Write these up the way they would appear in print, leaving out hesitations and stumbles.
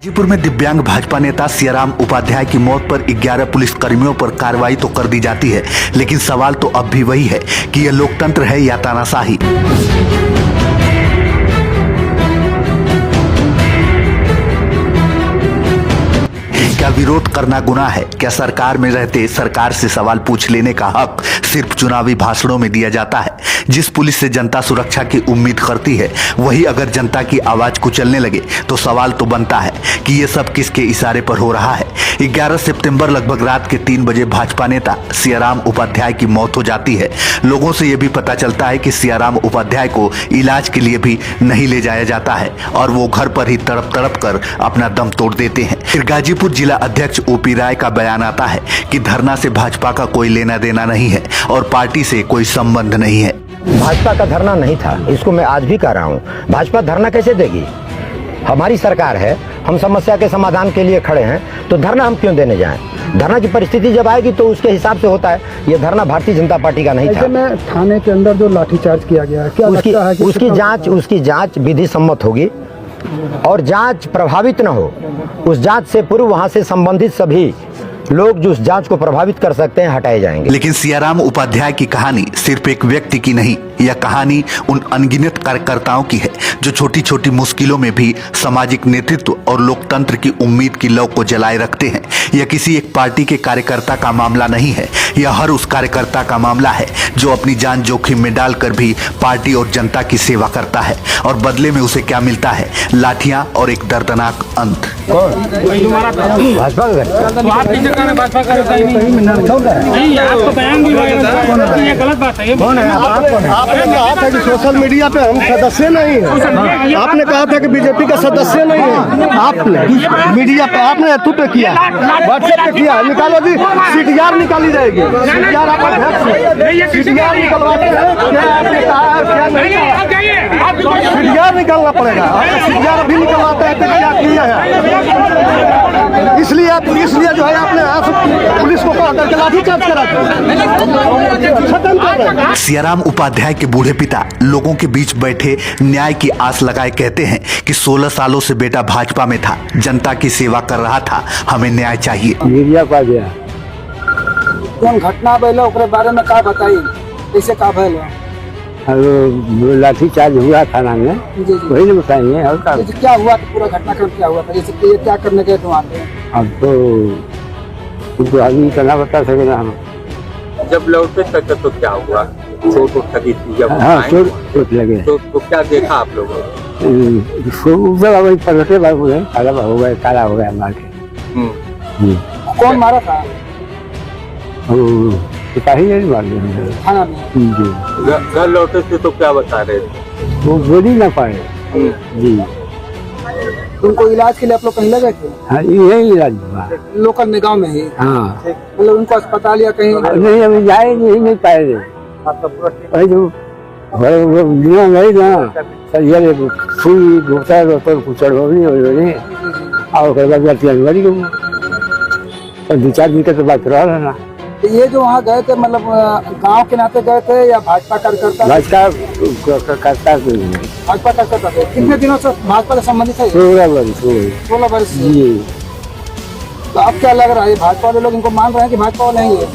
गाजीपुर में दिव्यांग भाजपा नेता सियाराम उपाध्याय की मौत पर 11 पुलिस कर्मियों पर कार्रवाई तो कर दी जाती है, लेकिन सवाल तो अब भी वही है कि यह लोकतंत्र है या तानाशाही। क्या विरोध करना गुनाह है? क्या सरकार में रहते सरकार से सवाल पूछ लेने का हक सिर्फ चुनावी भाषणों में दिया जाता है? जिस पुलिस से जनता सुरक्षा की उम्मीद करती है, वही अगर जनता की आवाज कुचलने लगे तो सवाल तो बनता है कि ये सब किसके इशारे पर हो रहा है। 11 सितंबर लगभग रात के 3 बजे भाजपा नेता सियाराम उपाध्याय की मौत हो जाती है। लोगों से यह भी पता चलता है कि सियाराम उपाध्याय को इलाज के लिए भी नहीं ले जाया जाता है और वो घर पर ही तड़प तड़प कर अपना दम तोड़ देते हैं। फिर गाजीपुर जिला अध्यक्ष ओपी राय का बयान आता है कि धरना से भाजपा का कोई लेना देना नहीं है और पार्टी से कोई संबंध नहीं है। भाजपा का धरना नहीं था, इसको मैं आज भी कह रहा हूँ। भाजपा धरना कैसे देगी? हमारी सरकार है, हम समस्या के समाधान के लिए खड़े हैं, तो धरना हम क्यों देने जाएं? धरना की परिस्थिति जब आएगी तो उसके हिसाब से होता है। ये धरना भारतीय जनता पार्टी का नहीं था। में थाने के अंदर जो लाठीचार्ज किया गया है, क्या लगता है कि उसकी जांच विधि सम्मत होगी और जांच प्रभावित न हो। उस जांच से पूर्व वहां से संबंधित सभी लोग जो उस जांच को प्रभावित कर सकते हैं हटाए जाएंगे। लेकिन सियाराम उपाध्याय की कहानी सिर्फ एक व्यक्ति की नहीं, यह कहानी उन अनगिनत कार्यकर्ताओं की है जो छोटी छोटी मुश्किलों में भी सामाजिक नेतृत्व और लोकतंत्र की उम्मीद की लौ को जलाए रखते हैं। यह किसी एक पार्टी के कार्यकर्ता का मामला नहीं है, यह हर उस कार्यकर्ता का मामला है जो अपनी जान जोखिम में डालकर भी पार्टी और जनता की सेवा करता है और बदले में उसे क्या मिलता है? लाठियां और एक दर्दनाक अंत। आपने कहा था कि सोशल मीडिया पे हम सदस्य नहीं हैं। आपने कहा था कि बीजेपी का सदस्य नहीं है। आपने मीडिया पे आपने तू पे किया, व्हाट्सएप पे किया। निकालो जी, सीटीआर निकाली जाएगी। सीटीआर आप सीटीआर निकलवाते हैं, क्या आपने कहा क्या नहीं? सीटीआर निकालना पड़ेगा। सीटीआर अभी निकलवाते हैं तो क्या किया है? इसलिए जो है आपने पुलिस को कहा करके लाठीचार्ज करा। सियाराम उपाध्याय के बूढ़े पिता लोगों के बीच बैठे न्याय की आस लगाए कहते हैं कि 16 सालों से बेटा भाजपा में था, जनता की सेवा कर रहा था, हमें न्याय चाहिए। मीडिया पा गया कौन घटना भइल ओकरे बारे में का बताई, कैसे का भइल? लाठी चार्ज हुआ थाना में, वही नहीं बताएंगे। और क्या हुआ था? पूरा घटनाक्रम क्या हुआ था? जैसे कि क्या करने गए थे वहाँ पे? अब तो आदमी का ना बता सके ना। हम जब लौटे तक तो क्या हुआ? चोट लगी थी जब? हाँ, चोट लगे। तो क्या देखा आप लोगों? पलटे काला हो गया मार के। कौन मारा था? सिपाही नहीं मार दिया थाना में। घर लौटे थे तो क्या बता रहे थे? वो बोल ही ना पाए जी। उनको इलाज के लिए आप लोग कहीं लगे थे? हाँ, यही इलाज हुआ लोकल में, गाँव में ही। हाँ, मतलब उनको अस्पताल या कहीं नहीं, अभी जाए नहीं पाए थे। जो गई ना फूल कुचड़ और 2-4 दिन के बाद रहा ना। ये जो वहाँ गए थे, मतलब गांव के नाते गए थे या भाजपा कार्यकर्ता? भाजपा कार्यकर्ता थे। कितने दिनों से भाजपा से संबंधित है? 16 वर्ष जी। तो अब क्या लग रहा है, भाजपा वाले लोग इनको मान रहे हैं कि भाजपा वाले नहीं है?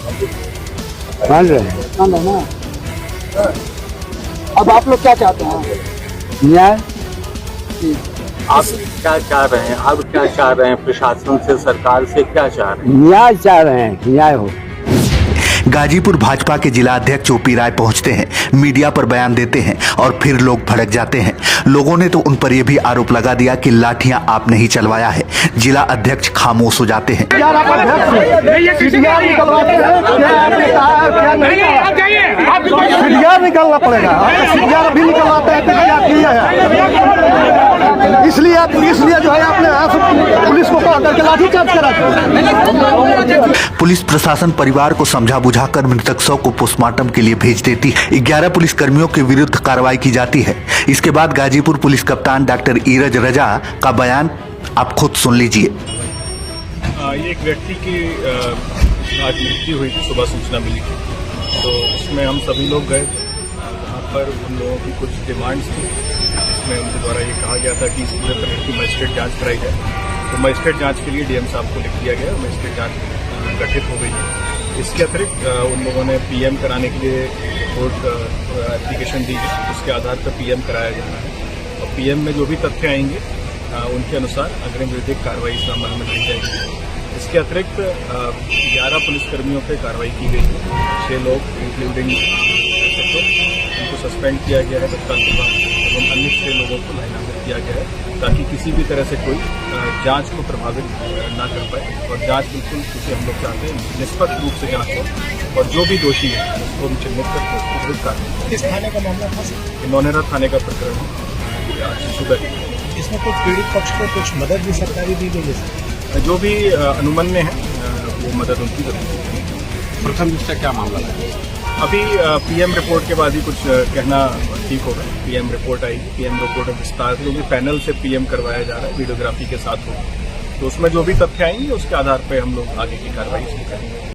मान रहे हैं ना। अब आप लोग क्या चाहते हैं? न्याय। आप क्या चाह रहे हैं? अब क्या चाह रहे हैं? प्रशासन से, सरकार से क्या चाह रहे हैं? न्याय चाह रहे हैं, न्याय हो। गाजीपुर भाजपा के जिला अध्यक्ष ओपी राय पहुंचते हैं, मीडिया पर बयान देते हैं और फिर लोग भड़क जाते हैं। लोगों ने तो उन पर यह भी आरोप लगा दिया कि लाठियां आपने ही चलवाया है। जिला अध्यक्ष खामोश हो जाते हैं। निकालना पड़ेगा। अभी निकलवाते हैं तो क्या किया है? इसलिए जो है आपने पुलिस को कहा करके लाठीचार्ज करा। पुलिस प्रशासन परिवार को समझा बुझाकर मृतक शव को पोस्टमार्टम के लिए भेज देती है। 11 पुलिस कर्मियों के विरुद्ध कार्रवाई की जाती है। इसके बाद गाजीपुर पुलिस कप्तान डॉक्टर ईरज रजा का बयान आप खुद सुन लीजिए। एक व्यक्ति की आज मृत्यु हुई थी, सुबह सूचना मिली थी, तो उसमें हम सभी लोग गए। वहाँ पर उन लोगों की कुछ डिमांड्स थी, जिसमें उनके द्वारा ये कहा गया था कि इस पूरे प्रकरण की मजिस्ट्रेट जाँच कराई जाए। तो मजिस्ट्रेट जांच के लिए डीएम साहब को लिख दिया गया, मजिस्ट्रेट जांच गठित हो गई है। इसके अतिरिक्त उन लोगों ने पीएम कराने के लिए कोर्ट एप्लीकेशन दी है, उसके आधार पर पीएम कराया जा रहा है और पीएम में जो भी तथ्य आएंगे उनके अनुसार अग्रिम विधिक कार्रवाई इस अमल में ली जाएगी। इसके अतिरिक्त 11 पुलिसकर्मियों पर कार्रवाई की गई है, 6 लोग इंक्लूडिंग उनको सस्पेंड किया गया है तत्काल प्रभाव एवं अन्य 6 लोगों को लाइनामित किया गया है ताकि किसी भी तरह से कोई जांच को प्रभावित ना कर पाए और जांच बिल्कुल जिसे हम लोग चाहते हैं निष्पक्ष रूप से जांच हो और जो भी दोषी है उसको हम चिन्हित करके विरुद्ध कार्रवाई। किस थाने का मामला था? नौनेरा थाने का प्रकरण है सुबह। इसमें कुछ पीड़ित पक्ष को कुछ मदद भी सरकारी दी गई है? जो भी अनुमन्य है वो मदद उनकी जरूरत है। प्रथम दृष्टया क्या मामला है? अभी पीएम रिपोर्ट के बाद ही कुछ कहना ठीक होगा। पीएम रिपोर्ट आएगी, पीएम रिपोर्ट में विस्तार क्योंकि पैनल से पीएम करवाया जा रहा है, वीडियोग्राफी के साथ होगा, तो उसमें जो भी तथ्य आएंगे उसके आधार पर हम लोग आगे की कार्रवाई शुरू करेंगे।